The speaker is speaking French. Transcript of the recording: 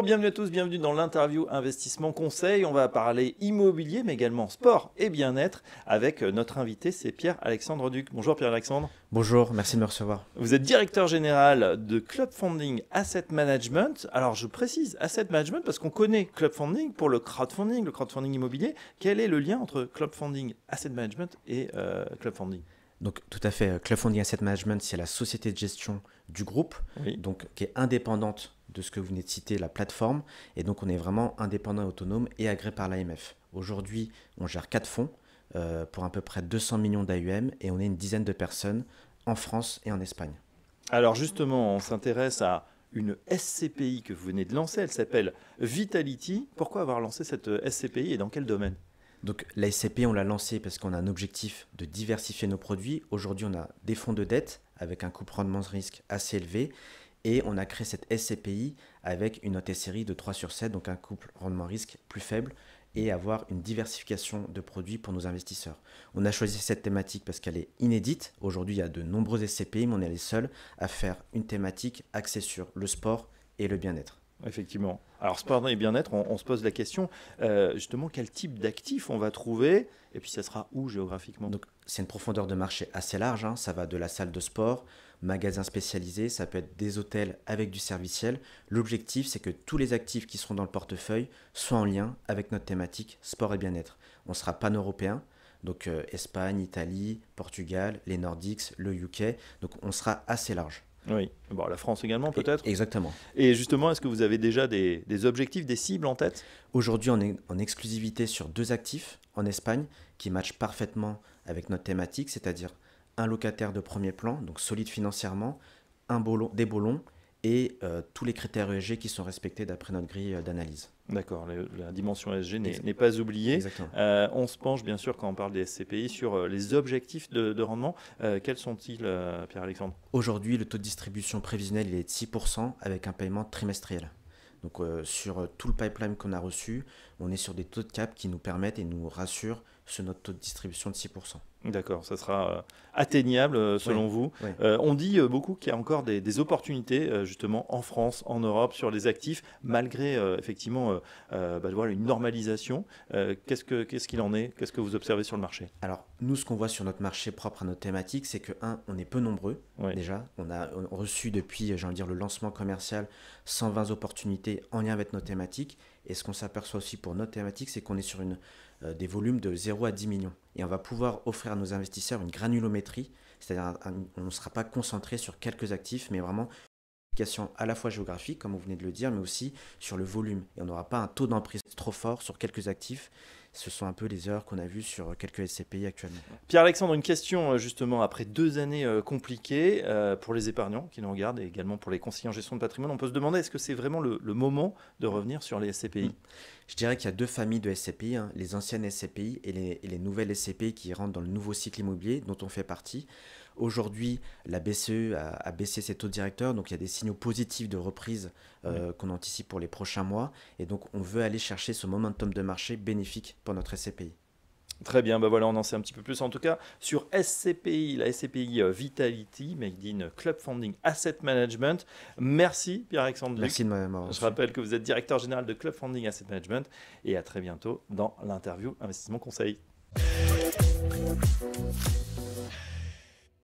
bienvenue à tous, bienvenue dans l'interview Investissement Conseil. On va parler immobilier, mais également sport et bien-être avec notre invité, c'est Pierre-Alexandre Duc. Bonjour Pierre-Alexandre. Bonjour, merci de me recevoir. Vous êtes directeur général de Club Funding Asset Management. Alors je précise Asset Management parce qu'on connaît Club Funding pour le crowdfunding immobilier. Quel est le lien entre Club Funding Asset Management et Club Funding ? Donc tout à fait, Club Funding Asset Management, c'est la société de gestion du groupe, Oui. donc, qui est indépendante de ce que vous venez de citer, la plateforme. Et donc on est vraiment indépendant et autonome et agréé par l'AMF. Aujourd'hui, on gère 4 fonds pour à peu près 200 millions d'AUM et on est une dizaine de personnes en France et en Espagne. Alors justement, on s'intéresse à une SCPI que vous venez de lancer. Elle s'appelle Vitality. Pourquoi avoir lancé cette SCPI et dans quel domaine ? Donc la SCPI, on l'a lancée parce qu'on a un objectif de diversifier nos produits. Aujourd'hui, on a des fonds de dette avec un couple rendement-risque assez élevé. Et on a créé cette SCPI avec une note SRI de 3/7, donc un couple rendement-risque plus faible et avoir une diversification de produits pour nos investisseurs. On a choisi cette thématique parce qu'elle est inédite. Aujourd'hui, il y a de nombreuses SCPI, mais on est les seuls à faire une thématique axée sur le sport et le bien-être. Effectivement. Alors, sport et bien-être, on se pose la question, justement, quel type d'actifs on va trouver et puis ça sera où géographiquement ? Donc, c'est une profondeur de marché assez large, hein. Ça va de la salle de sport, magasins spécialisés, ça peut être des hôtels avec du serviciel. L'objectif, c'est que tous les actifs qui seront dans le portefeuille soient en lien avec notre thématique sport et bien-être. On sera pan-européen, donc Espagne, Italie, Portugal, les Nordiques, le UK, donc on sera assez large. Oui, bon, la France également peut-être. Exactement. Et justement, est-ce que vous avez déjà des objectifs, des cibles en tête ? Aujourd'hui, on est en exclusivité sur 2 actifs en Espagne qui matchent parfaitement avec notre thématique, c'est-à-dire un locataire de premier plan, donc solide financièrement, des beaux lots et tous les critères ESG qui sont respectés d'après notre grille d'analyse. D'accord, la dimension ESG n'est pas oubliée. Exactement. On se penche bien sûr quand on parle des SCPI sur les objectifs de rendement. Quels sont-ils, Pierre-Alexandre ? Aujourd'hui, le taux de distribution prévisionnel il est de 6% avec un paiement trimestriel. Donc sur tout le pipeline qu'on a reçu, on est sur des taux de cap qui nous permettent et nous rassurent sur notre taux de distribution de 6%. D'accord, ça sera atteignable selon vous. Oui. On dit beaucoup qu'il y a encore des opportunités justement en France, en Europe, sur les actifs, malgré effectivement voilà, une normalisation. Qu'est-ce qu'il en est ? Qu'est-ce que vous observez sur le marché ? Alors nous, ce qu'on voit sur notre marché propre à notre thématique, c'est que on est peu nombreux déjà. On a reçu depuis, j'ai envie de dire, le lancement commercial 120 opportunités en lien avec nos thématiques. Et ce qu'on s'aperçoit aussi pour notre thématique, c'est qu'on est sur des volumes de 0 à 10 millions. Et on va pouvoir offrir à nos investisseurs une granulométrie, c'est-à-dire on ne sera pas concentré sur quelques actifs, mais vraiment une application à la fois géographique, comme vous venez de le dire, mais aussi sur le volume. Et on n'aura pas un taux d'emprise trop fort sur quelques actifs. Ce sont un peu les erreurs qu'on a vues sur quelques SCPI actuellement. Pierre-Alexandre, une question justement après 2 années compliquées pour les épargnants qui nous regardent et également pour les conseillers en gestion de patrimoine. On peut se demander est-ce que c'est vraiment le moment de revenir sur les SCPI ? Je dirais qu'il y a 2 familles de SCPI, hein, les anciennes SCPI et les nouvelles SCPI qui rentrent dans le nouveau cycle immobilier dont on fait partie. Aujourd'hui, la BCE a baissé ses taux directeurs, donc il y a des signaux positifs de reprise qu'on anticipe pour les prochains mois. Et donc, on veut aller chercher ce momentum de marché bénéfique pour notre SCPI. Très bien, voilà, on en sait un petit peu plus en tout cas sur SCPI, la SCPI Vitality, made in Club Funding Asset Management. merci Pierre-Alexandre Duc. Merci de m'avoir reçu. Je rappelle que vous êtes directeur général de Club Funding Asset Management et à très bientôt dans l'interview Investissement Conseil.